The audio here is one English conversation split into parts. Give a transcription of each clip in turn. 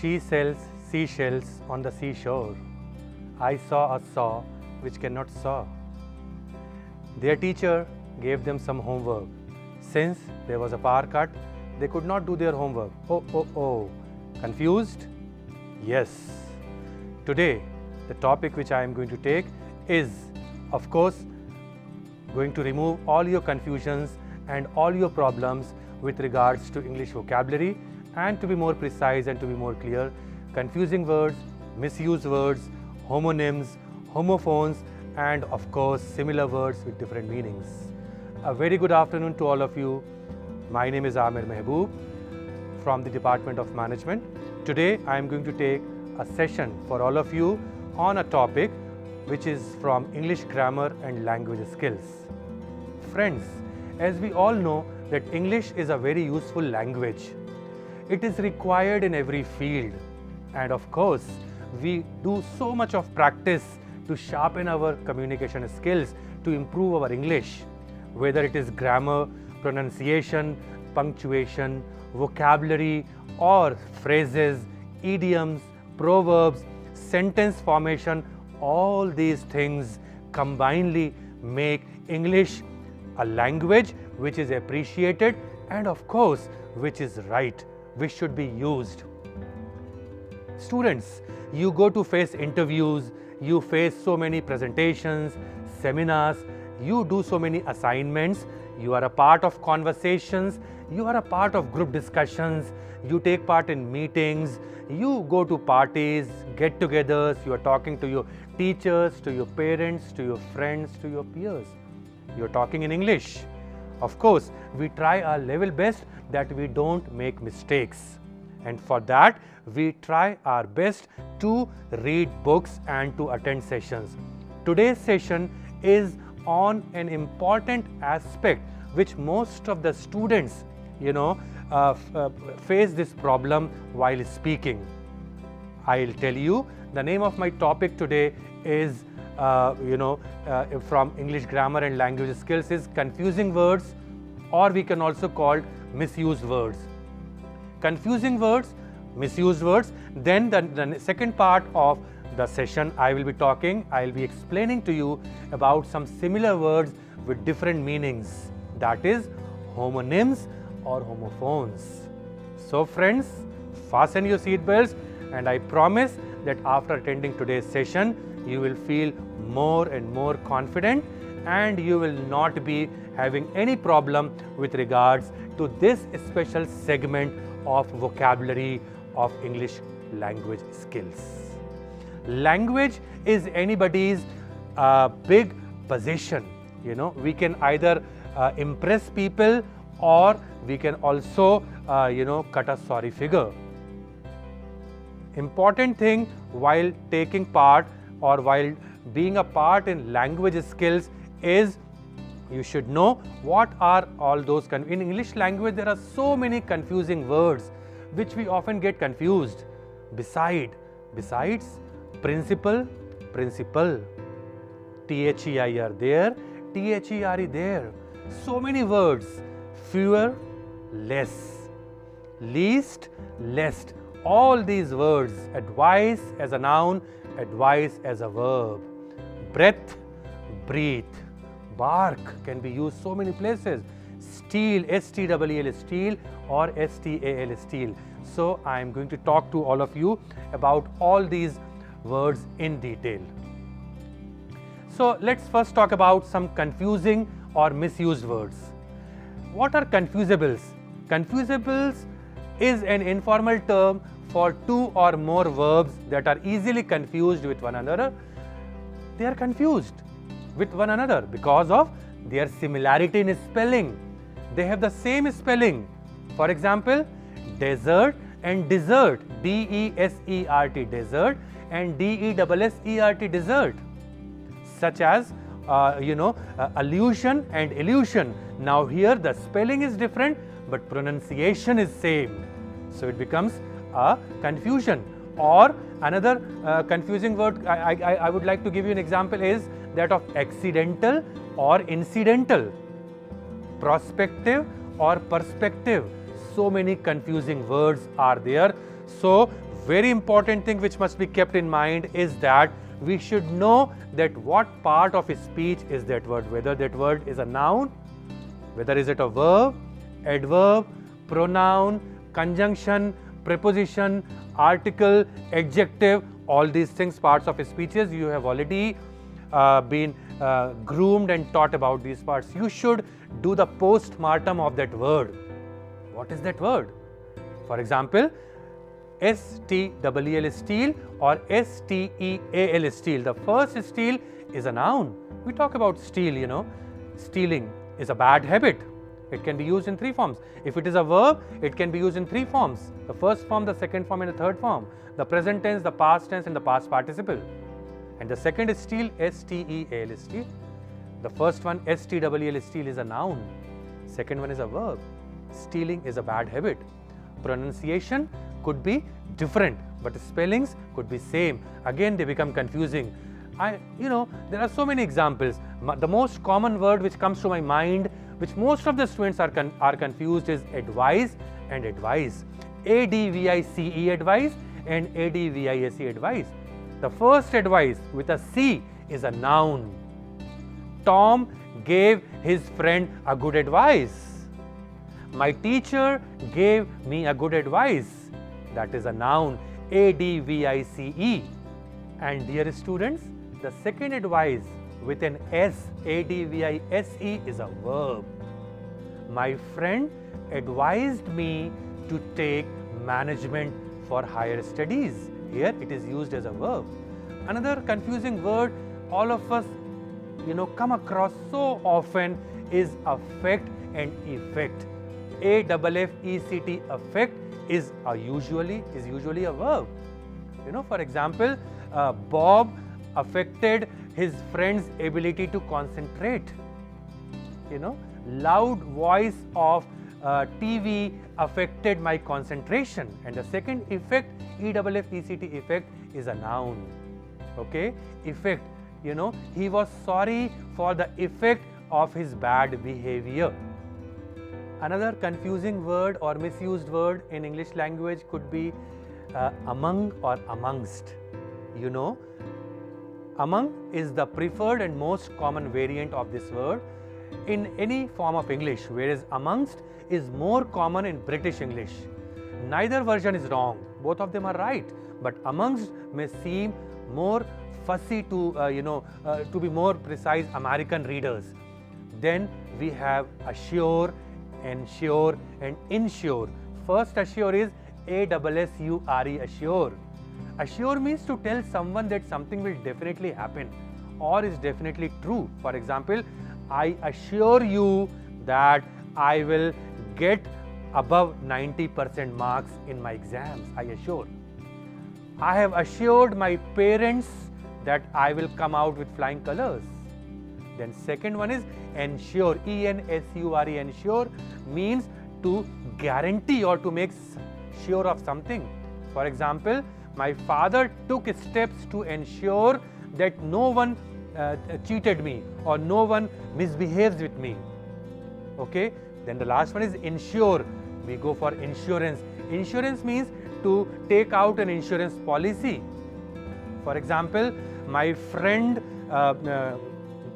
She sells seashells on the seashore. I saw a saw which cannot saw. Their teacher gave them some homework. Since there was a power cut, they could not do their homework. Oh. Confused? Yes. Today, the topic which I am going to take is, of course, going to remove all your confusions and all your problems with regards to English vocabulary, and to be more precise and to be more clear, confusing words, misused words, homonyms, homophones, and of course similar words with different meanings. A very good afternoon to all of you. My name is Amir Mehboob from the Department of Management. Today I am going to take a session for all of you on a topic which is from English grammar and language skills. Friends, as we all know that English is a very useful language. It is required in every field, and of course we do so much of practice to sharpen our communication skills, to improve our English, whether it is grammar, pronunciation, punctuation, vocabulary, or phrases, idioms, proverbs, sentence formation. All these things combinedly make English a language which is appreciated and of course which is right, which should be used. Students, you go to face interviews, you face so many presentations, seminars, you do so many assignments, you are a part of conversations, you are a part of group discussions, you take part in meetings, you go to parties, get-togethers, you are talking to your teachers, to your parents, to your friends, to your peers. You are talking in English. Of course, we try our level best that we don't make mistakes. And for that, we try our best to read books and to attend sessions. Today's session is on an important aspect which most of the students, face this problem while speaking. I'll tell you, the name of my topic today is, from English grammar and language skills, is confusing words, or we can also call misused words. Confusing words, misused words. Then the second part of the session I'll be explaining to you about some similar words with different meanings, that is homonyms or homophones. So friends, fasten your seat belts, and I promise that after attending today's session, you will feel more and more confident, and you will not be having any problem with regards to this special segment of vocabulary of English language skills. Language is anybody's big possession. We can either impress people, or we can also cut a sorry figure. Important thing while taking part or while being a part in language skills is you should know what are all those. In English language, there are so many confusing words which we often get confused. Besides, principal, THEIR there, THERE there. So many words. Fewer, less. Least, less. All these words. Advice as a noun, advice as a verb. Breath, breathe. Bark can be used so many places. Steel, STEEL, steel, or STAL, steel. So I am going to talk to all of you about all these words in detail. So let's first talk about some confusing or misused words. What are confusables? Confusables is an informal term for two or more verbs that are easily confused with one another. They are confused with one another because of their similarity in spelling. They have the same spelling. For example, desert and dessert, DESERT, desert, and DESSERT, desert. Such as, allusion and illusion. Now here the spelling is different, but pronunciation is same. So it becomes a confusion. Or another confusing word I would like to give you an example is that of accidental or incidental, prospective or perspective. So many confusing words are there. So very important thing which must be kept in mind is that we should know that what part of a speech is that word, whether that word is a noun, whether is it a verb, adverb, pronoun, conjunction, preposition, article, adjective, all these things, parts of speeches. You have already been groomed and taught about these parts. You should do the post-mortem of that word. What is that word? For example, S-T-E-E-L, steel, or S-T-E-A-L, steel. The first steel is a noun. We talk about steal, you know. Stealing is a bad habit. It can be used in 3 forms. If it is a verb, it can be used in 3 forms. The first form, the second form, and the third form. The present tense, the past tense, and the past participle. And the second is steal, S-T-E-A-L, steel. The first one, S-T-E-E-L, steel, is a noun. Second one is a verb. Stealing is a bad habit. Pronunciation could be different, but spellings could be same. Again, they become confusing. There are so many examples. The most common word which comes to my mind, which most of the students are confused, is advise and advice. A-D-V-I-C-E, advice, and A-D-V-I-S-E, advice. The first advice with a C is a noun. Tom gave his friend a good advice. My teacher gave me a good advice. That is a noun, A-D-V-I-C-E. And dear students, the second advice with an S, A-D-V-I-S-E, is a verb. My friend advised me to take management for higher studies. Here it is used as a verb. Another confusing word all of us come across so often is affect and effect. A-F-F-E-C-T, affect, is usually a verb. For example, Bob affected his friend's ability to concentrate. Loud voice of TV affected my concentration. And the second effect, E-F-F-E-C-T, effect, is a noun. Okay, effect. He was sorry for the effect of his bad behavior. Another confusing word or misused word in English language could be among or amongst. Among is the preferred and most common variant of this word in any form of English, whereas amongst is more common in British English. Neither version is wrong, both of them are right, but amongst may seem more fussy to be more precise American readers. Then we have assure, ensure, and insure. First assure is A-S-S-U-R-E, assure. Assure means to tell someone that something will definitely happen or is definitely true. For example, I assure you that I will get above 90% marks in my exams. I assure. I have assured my parents that I will come out with flying colors. Then second one is ensure, E-N-S-U-R-E, ensure means to guarantee or to make sure of something. For example, my father took steps to ensure that no one cheated me or no one misbehaves with me. Okay, then the last one is insure. We go for insurance. Insurance means to take out an insurance policy. For example, my friend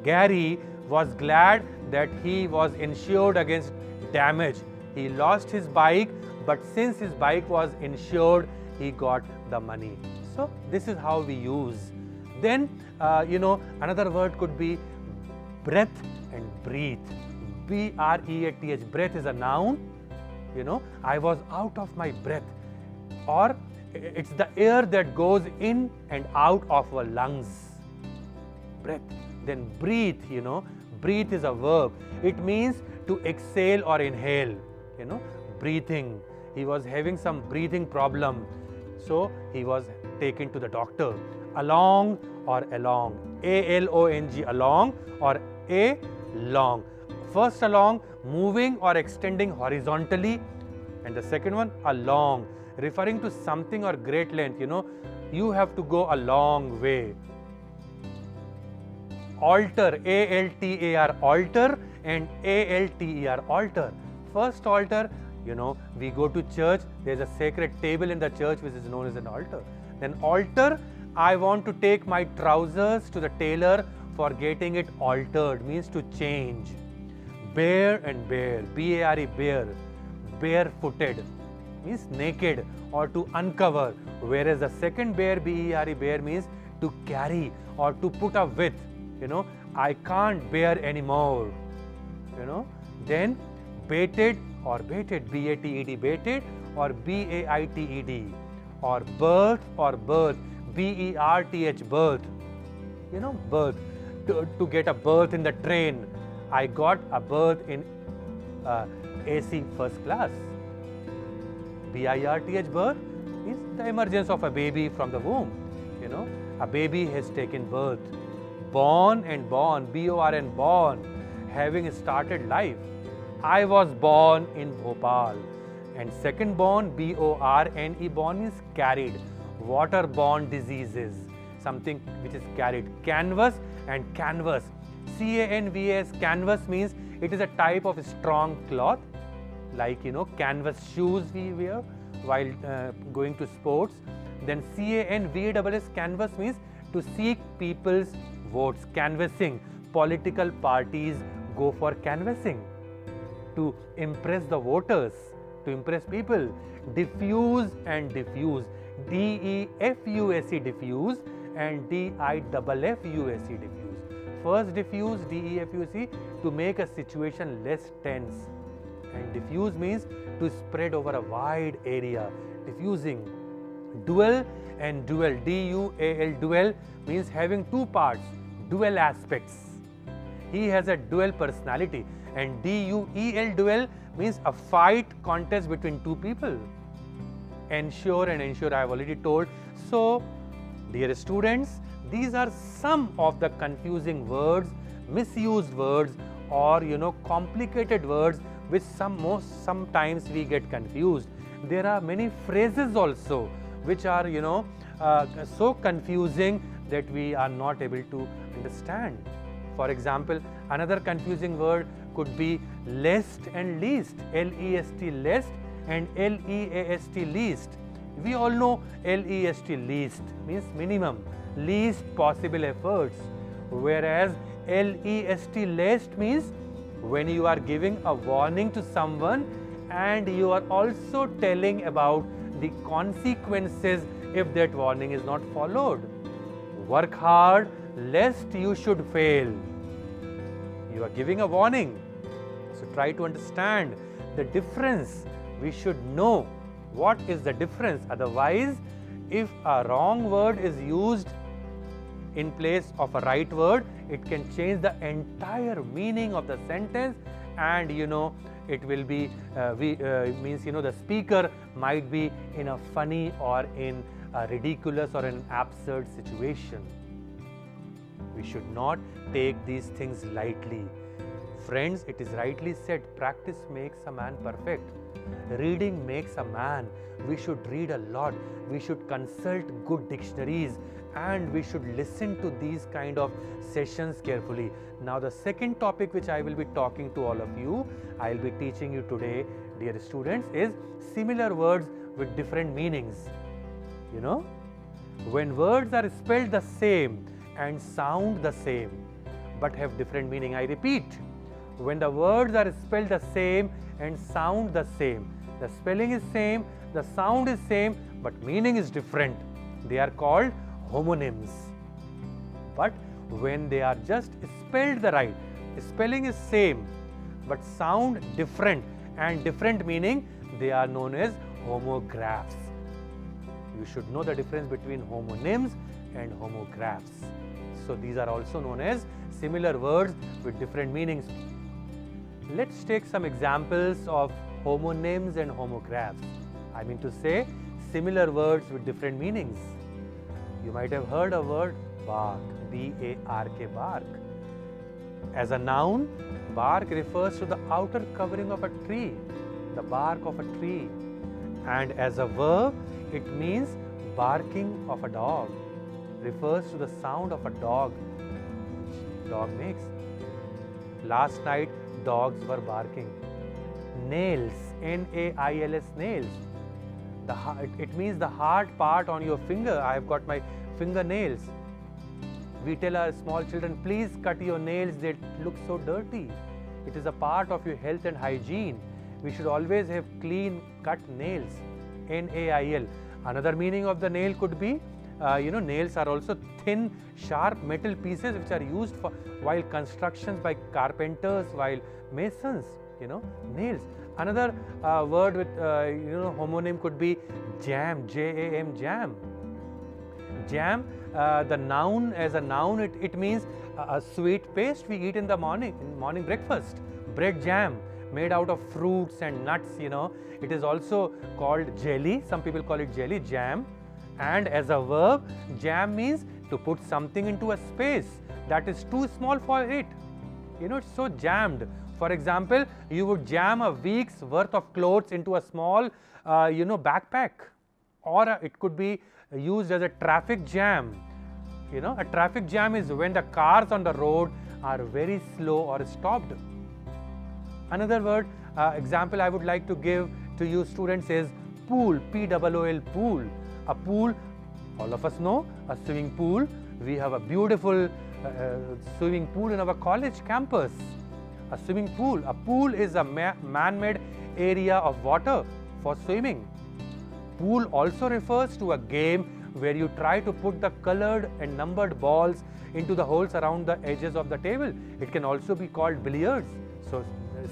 Gary was glad that he was insured against damage. He lost his bike, but since his bike was insured, he got the money. So this is how we use. Then another word could be breath and breathe. B-R-E-A-T-H. Breath is a noun. I was out of my breath, or it's the air that goes in and out of our lungs. Breath. Then breathe. Breathe is a verb. It means to exhale or inhale. Breathing. He was having some breathing problem, so he was taken to the doctor. Along or along. A-L-O-N-G, along, or A-long. First along, moving or extending horizontally, and the second one, along, referring to something or great length. You have to go a long way. Alter, A-L-T-A-R, alter, and A-L-T-E-R, alter. First alter, You know, we go to church, there's a sacred table in the church which is known as an altar. Then altar, I want to take my trousers to the tailor for getting it altered, means to change. Bare and bare, B-A-R-E, bare, barefooted, means naked or to uncover. Whereas the second bare, B-E-R-E, bare, means to carry or to put up with. You know, I can't bear anymore. You know, then baited or baited, B-A-T-E-D, baited or B-A-I-T-E-D, or birth or birth, B-E-R-T-H, birth. You know, birth. To get a berth in the train, I got a berth in AC first class. B-I-R-T-H, birth, is the emergence of a baby from the womb. You know, a baby has taken birth. Born and born, B-O-R-N, born, having started life. I was born in Bhopal. And second born, B-O-R-N-E, born, means carried. Waterborne diseases, something which is carried. Canvas and canvas, C-A-N-V-A-S, canvas, means it is a type of strong cloth, like, you know, canvas shoes we wear while going to sports. Then C-A-N-V-A-S-S, canvas, means to seek people's votes, canvassing. Political parties go for canvassing to impress the voters, to impress people. Diffuse and diffuse, D-E-F-U-S-E, diffuse, and D-I-F-F-U-S-E, diffuse. First diffuse, D-E-F-U-S-E, to make a situation less tense, and diffuse means to spread over a wide area, diffusing. Dual and dual, D-U-A-L, dual, means having two parts, dual aspects. He has a dual personality. And D-U-E-L, duel, means a fight contest between two people. Ensure and ensure, I have already told. So, dear students, these are some of the confusing words, misused words, or, you know, complicated words which sometimes we get confused. There are many phrases also which are, you know, so confusing that we are not able to understand. For example, another confusing word could be lest and least, L-E-S-T, lest, and L-E-A-S-T, least. We all know L-E-S-T, least, means minimum, least possible efforts. Whereas L-E-S-T, lest, means when you are giving a warning to someone and you are also telling about the consequences if that warning is not followed. Work hard lest you should fail. You are giving a warning. So try to understand the difference. We should know what is the difference. Otherwise, if a wrong word is used in place of a right word, it can change the entire meaning of the sentence, and, you know, it will be means, you know, the speaker might be in a funny or in a ridiculous or an absurd situation. We should not take these things lightly. Friends, it is rightly said, practice makes a man perfect. Reading makes a man. We should read a lot. We should consult good dictionaries, and we should listen to these kind of sessions carefully. Now, the second topic which I will be talking to all of you, I will be teaching you today, dear students, is similar words with different meanings. You know, when words are spelled the same and sound the same but have different meaning, I repeat, when the words are spelled the same and sound the same, the spelling is same, the sound is same, but meaning is different, they are called homonyms. But when they are just spelled the right, spelling is same but sound different and different meaning, they are known as homographs. You should know the difference between homonyms and homographs. So these are also known as similar words with different meanings. Let's take some examples of homonyms and homographs. I mean to say, similar words with different meanings. You might have heard a word bark, B-A-R-K, bark. As a noun, bark refers to the outer covering of a tree, the bark of a tree. And as a verb, it means barking of a dog, refers to the sound of a dog which dog makes. Last night, dogs were barking. Nails, N-A-I-L-S, nails. It means the hard part on your finger. I have got my fingernails. We tell our small children, please cut your nails, they look so dirty. It is a part of your health and hygiene. We should always have clean cut nails, N-A-I-L. Another meaning of the nail could be, nails are also thin, sharp metal pieces which are used for while constructions by carpenters, while masons, nails. Another word with, homonym could be jam, J-A-M, jam. Jam, the noun, as a noun, it means a sweet paste we eat in the morning breakfast. Bread jam, made out of fruits and nuts, It is also called jelly. Some people call it jelly, jam. And as a verb, jam means to put something into a space that is too small for it. It's so jammed. For example, you would jam a week's worth of clothes into a small, backpack. Or it could be used as a traffic jam. A traffic jam is when the cars on the road are very slow or stopped. Another word, example I would like to give to you students is pool, P-O-O-L, pool. A pool, all of us know, a swimming pool. We have a beautiful swimming pool in our college campus. A swimming pool. A pool is a man-made area of water for swimming. Pool also refers to a game where you try to put the colored and numbered balls into the holes around the edges of the table. It can also be called billiards. So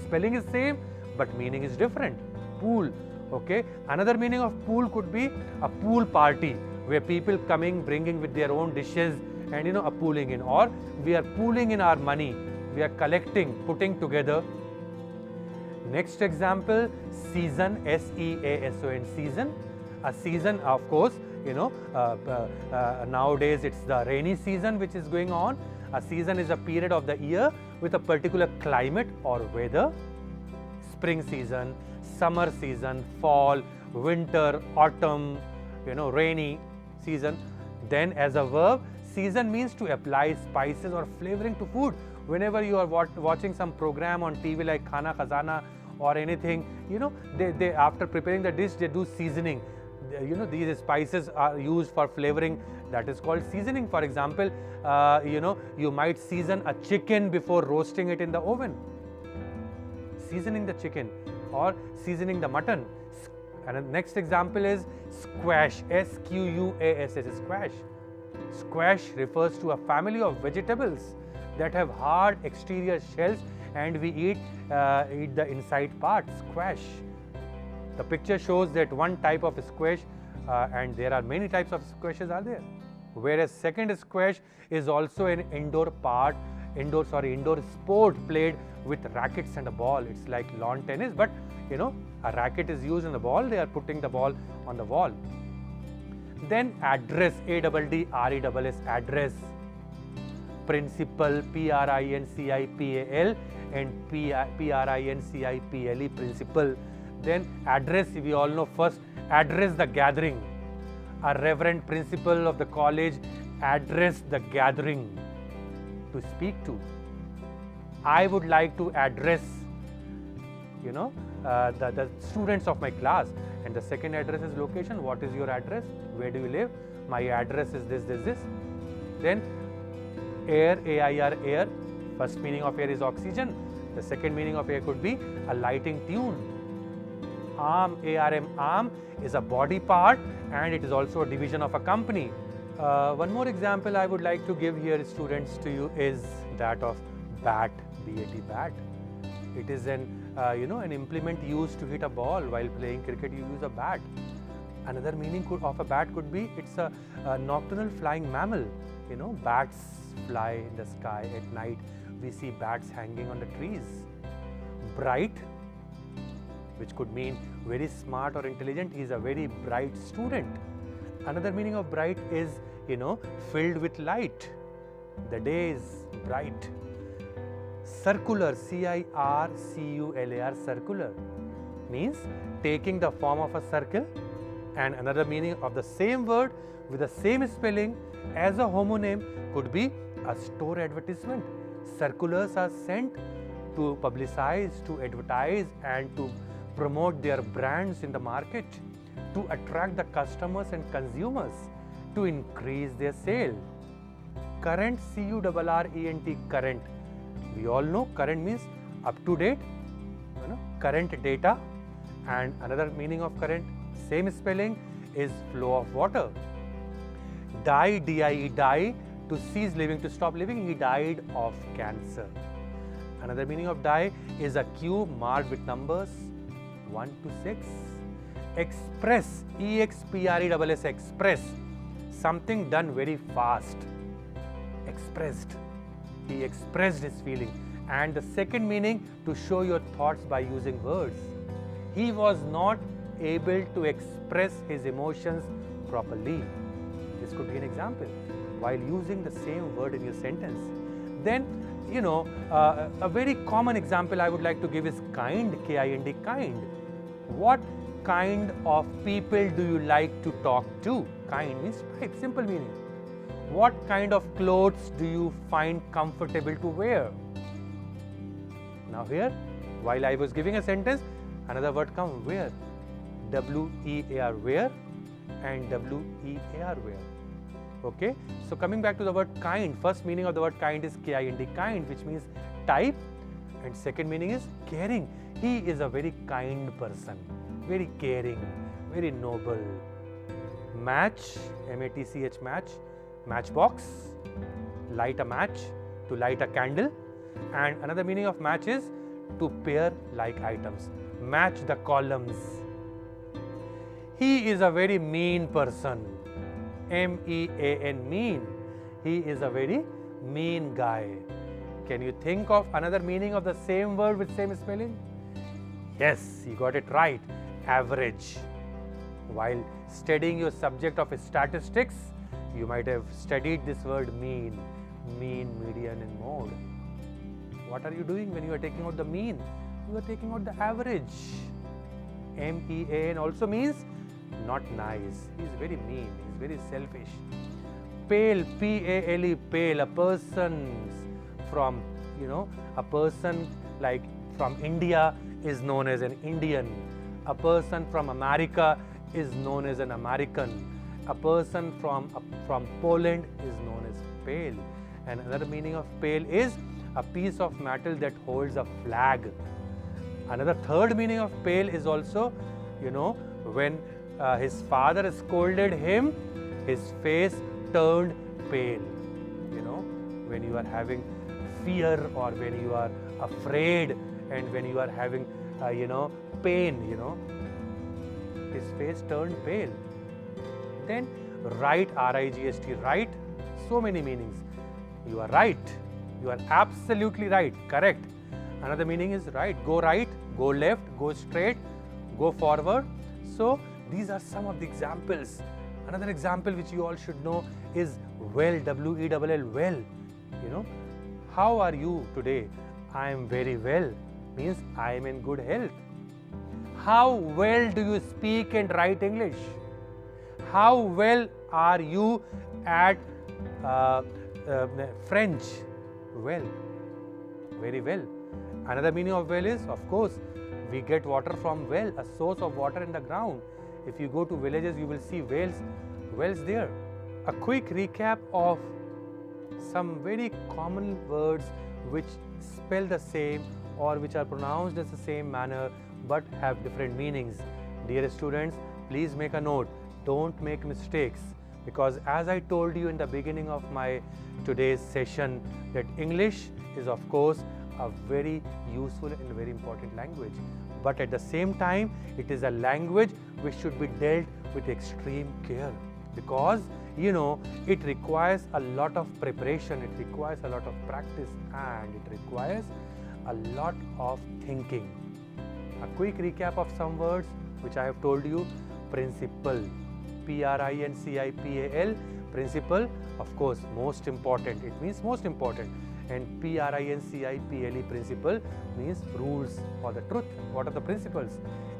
spelling is same, but meaning is different. Pool. Okay. Another meaning of pool could be a pool party, where people bringing with their own dishes and a pooling in, or we are pooling in our money. We are collecting, putting together. Next example, season, S-E-A-S-O-N, season. A season, of course, nowadays it's the rainy season which is going on. A season is a period of the year with a particular climate or weather. Spring season, summer season, fall, winter, autumn, rainy season. Then as a verb, season means to apply spices or flavoring to food. Whenever you are watching some program on TV like Khana Khazana or anything, they after preparing the dish, they do seasoning. These spices are used for flavoring. That is called seasoning. For example, you might season a chicken before roasting it in the oven. Seasoning the chicken or seasoning the mutton. And the next example is squash, S-Q-U-A-S-H, squash. Squash refers to a family of vegetables that have hard exterior shells and we eat the inside part, squash. The picture shows that one type of squash and there are many types of squashes are there. Whereas second squash is also an indoor sport played with rackets and a ball. It's like lawn tennis, but a racket is used in the ball, they are putting the ball on the wall. Then address, A-D-D-R-E-S-S, address. Principal, P-R-I-N-C-I-P-A-L and P-R-I-N-C-I-P-L-E, principal. Then address, we all know first, address the gathering. A reverend principal of the college address the gathering to speak to. I would like to address, the students of my class. And the second address is location. What is your address? Where do you live? My address is this. Then air, A-I-R, air. First meaning of air is oxygen. The second meaning of air could be a lighting tune. Arm, A-R-M, arm is a body part and it is also a division of a company. One more example I would like to give here, students, to you is that of bat, B-A-T, bat. It is an implement used to hit a ball. While playing cricket, you use a bat. Another meaning of a bat could be it's a nocturnal flying mammal. Bats fly in the sky at night. We see bats hanging on the trees. Bright, which could mean very smart or intelligent. He is a very bright student. Another meaning of bright is, filled with light. The day is bright. Circular, C-I-R-C-U-L-A-R, circular, means taking the form of a circle. And another meaning of the same word with the same spelling as a homonym could be a store advertisement. Circulars are sent to publicize, to advertise, and to promote their brands in the market, to attract the customers and consumers, to increase their sale. Current, C-U-R-R-E-N-T, current. We all know current means up to date, current data, and another meaning of current, same spelling, is flow of water. Die, D-I-E, die, to cease living, to stop living. He died of cancer. Another meaning of die is a cube marked with numbers 1 to 6. Express, E-X-P-R-E-S-S, express, something done very fast. Expressed. He expressed his feeling. And the second meaning, to show your thoughts by using words. He was not able to express his emotions properly. This could be an example while using the same word in your sentence. Then, a very common example I would like to give is kind, K-I-N-D, kind. What kind of people do you like to talk to? Kind means type, simple meaning. What kind of clothes do you find comfortable to wear? Now here, while I was giving a sentence, another word comes, wear. W-E-A-R, wear, and W-E-A-R, wear. Okay, so coming back to the word kind, first meaning of the word kind is K-I-N-D, kind, which means type, and second meaning is caring. He is a very kind person, very caring, very noble. Match, M-A-T-C-H, match, matchbox, light a match, to light a candle, and another meaning of match is to pair like items, match the columns. He is a very mean person, M-E-A-N, mean. He is a very mean guy. Can you think of another meaning of the same word with same spelling? Yes, you got it right, average. While studying your subject of statistics, you might have studied this word mean, median, and mode. What are you doing when you are taking out the mean? You are taking out the average. M-E-A-N also means not nice. He is very mean. He is very selfish. Pale, P-A-L-E, pale. A person from, a person like from India is known as an Indian. A person from America is known as an American. A person from Poland is known as pale. And another meaning of pale is a piece of metal that holds a flag. Another third meaning of pale is also, when his father scolded him, his face turned pale. When you are having fear, or when you are afraid, and when you are having, pain, his face turned pale. Then right, R-I-G-H-T, right, so many meanings. You are right. You are absolutely right, correct. Another meaning is right, go left, go straight, go forward. So these are some of the examples. Another example which you all should know is well, W-E-L-L, well. How are you today? I am very well, means I am in good health. How well do you speak and write English? How well are you at French? Well, very well. Another meaning of well is, of course, we get water from well, a source of water in the ground. If you go to villages, you will see wells there. A quick recap of some very common words which spell the same or which are pronounced as the same manner but have different meanings. Dear students, please make a note. Don't make mistakes, because as I told you in the beginning of my today's session, that English is of course a very useful and very important language, but at the same time it is a language which should be dealt with extreme care, because it requires a lot of preparation, it requires a lot of practice, and it requires a lot of thinking. A quick recap of some words which I have told you. Principal, P-R-I-N-C-I-P-A-L, principle, of course, most important, it means most important. And P-R-I-N-C-I-P-L-E, principle, means rules or the truth. What are the principles?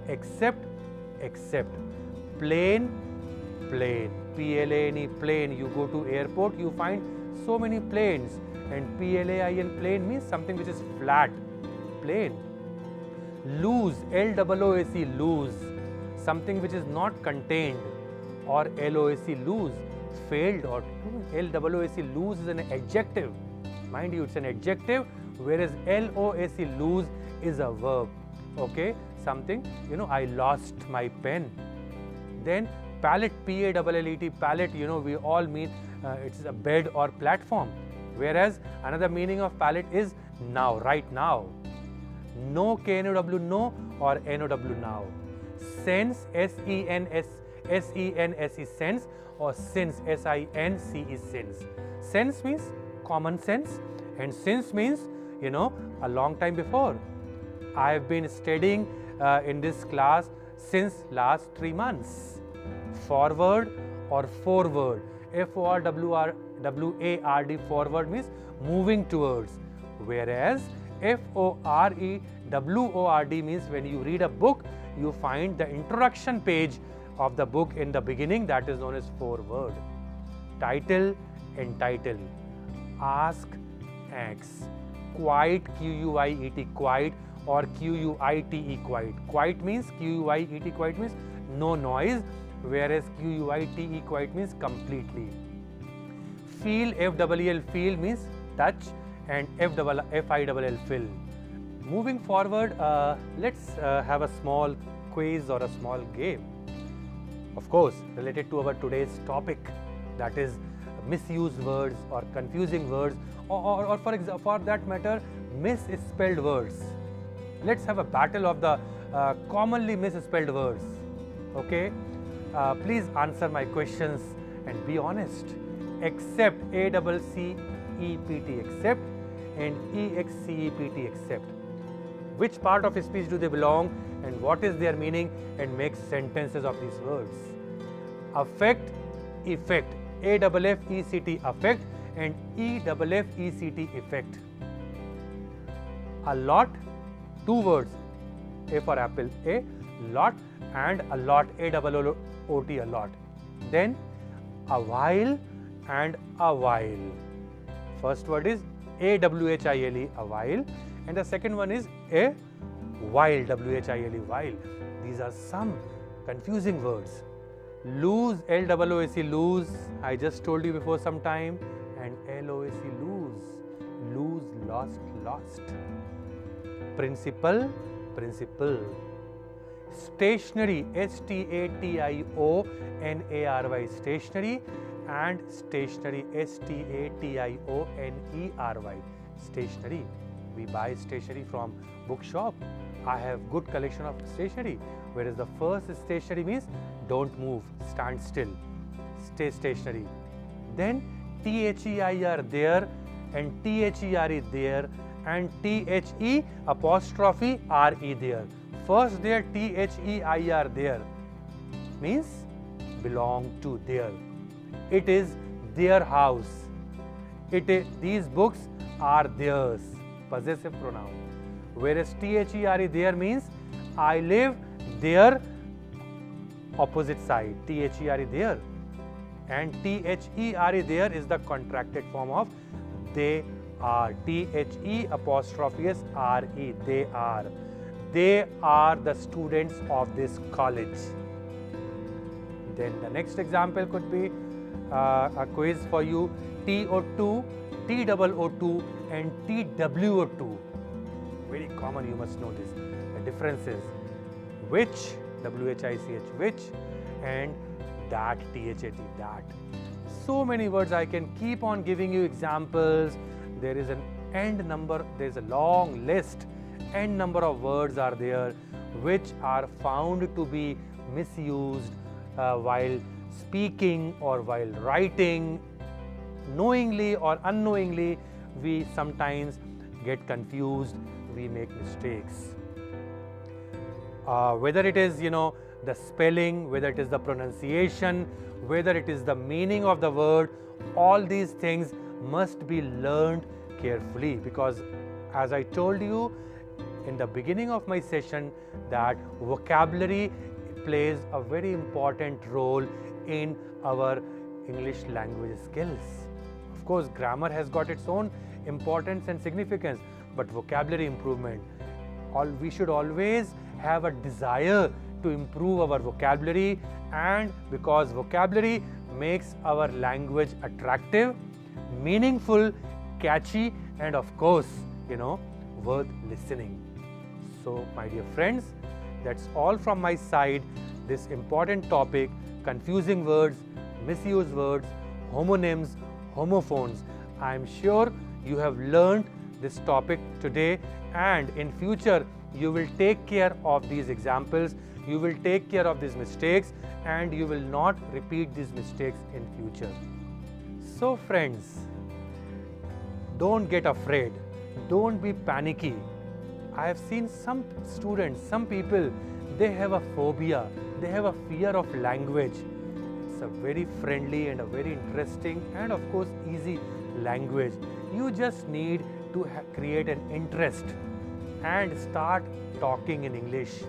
Accept, plane, P-L-A-N-E, plane. You go to airport, you find so many planes, and P-L-A-I-N, plane, means something which is flat. plain. Loose, L-O-O-S-E, loose, something which is not contained, or L-O-S-E, loose, failed, or L-O-O-S-E, loose is an adjective. Mind you, it's an adjective, whereas L-O-S-E, loose is a verb. Okay, something, I lost my pen. Then pallet, P-A-L-L-E-T, pallet, we all mean it's a bed or platform. Whereas another meaning of pallet is now, right now. No, K-N-O-W, no, or N-O-W, now. Sense, S-E-N-S-E, sense, or since, S-I-N-C-E, since. Sense means common sense, and since means, a long time before. I have been studying in this class since last 3 months. Forward or forward, F-O-R-W-A-R-D, forward means moving towards. Whereas F-O-R-E-W-O-R-D means when you read a book, you find the introduction page of the book in the beginning, that is known as foreword. Title, entitle. Ask, asks. Quiet, Q-U-I-E-T, quiet, or Q-U-I-T-E, quiet. Quiet means, Q-U-I-E-T, quiet means no noise, whereas Q-U-I-T-E, quiet means completely. Feel, F-E-L, feel means touch, and F-I-L-L, fill. Moving forward, let's have a small quiz or a small game. Of course, related to our today's topic, that is misused words or confusing words, or for that matter, misspelled words. Let's have a battle of the commonly misspelled words. Okay, please answer my questions and be honest. Except, A-C-C-E-P-T, except, and E-X-C-E-P-T, except. Which part of speech do they belong, and what is their meaning, and make sentences of these words. Affect, effect, A-F-F-E-C-T, affect, and E-F-F-E-C-T, effect. A lot, 2 words, A for apple, a lot, and a lot, A-O-O-T, a lot. Then a while and a while. First word is A-W-H-I-L-E, a while, and the second one is a while, W-H-I-L-E, while. These are some confusing words. Lose, L-O-O-S-E, lose, I just told you before some time, and L-O-S-E, lose, lose, lost, lost. Principal, principle. Stationary, S-T-A-T-I-O-N-A-R-Y, stationary, and stationery, S-T-A-T-I-O-N-E-R-Y, stationery. We buy stationery from bookshop. I have good collection of stationery. Whereas the first stationery means don't move, stand still, stay stationary. Then T-H-E-I-R, there, and T-H-E-R-E, there, and T-H-E apostrophe R-E, there. First there, T-H-E-I-R, there, means belong to, there. It is their house. These books are theirs, possessive pronoun. Whereas T-H-E-R-E, there means I live there, opposite side, T-H-E-R-E, there. And T-H-E-R-E, there is the contracted form of they are, T-H-E apostrophe S-R-E, they are. They are the students of this college. Then the next example could be a quiz for you. T-O-2, T-O-O-2, and T-W-O-2. Very common, you must know this. The differences. Which, W-H-I-C-H, which, and that, T-H-A-T, that. So many words, I can keep on giving you examples. There is an end number, there is a long list. N number of words are there which are found to be misused while speaking or while writing. Knowingly or unknowingly, we sometimes get confused, we make mistakes. Whether it is, the spelling, whether it is the pronunciation, whether it is the meaning of the word, all these things must be learned carefully, because as I told you in the beginning of my session that vocabulary plays a very important role in our English language skills. Of course, grammar has got its own importance and significance, but vocabulary improvement we should always have a desire to improve our vocabulary, and because vocabulary makes our language attractive, meaningful, catchy, and of course, worth listening. So, my dear friends, that's all from my side. This important topic, confusing words, misused words, homonyms, homophones. I am sure you have learned this topic today, and in future you will take care of these examples, you will take care of these mistakes, and you will not repeat these mistakes in future. So friends, don't get afraid, don't be panicky. I have seen some students, some people, they have a phobia, they have a fear of language. It's a very friendly and a very interesting and of course easy language. You just need to create an interest and start talking in English.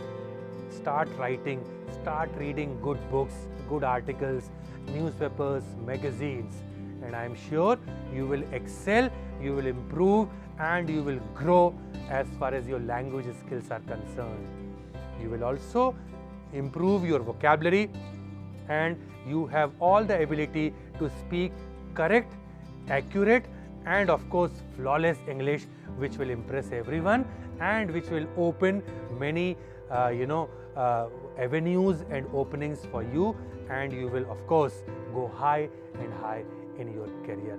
Start writing, start reading good books, good articles, newspapers, magazines, and I am sure you will excel, you will improve, and you will grow as far as your language skills are concerned. You will also improve your vocabulary, and you have all the ability to speak correct, accurate, and of course flawless English, which will impress everyone and which will open many avenues and openings for you, and you will of course go high and high in your career.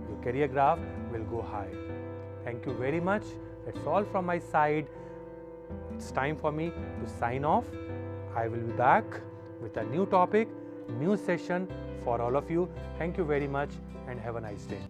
Your career graph will go high. Thank you very much. That's all from my side. It's time for me to sign off. I will be back with a new topic, new session for all of you. Thank you very much and have a nice day.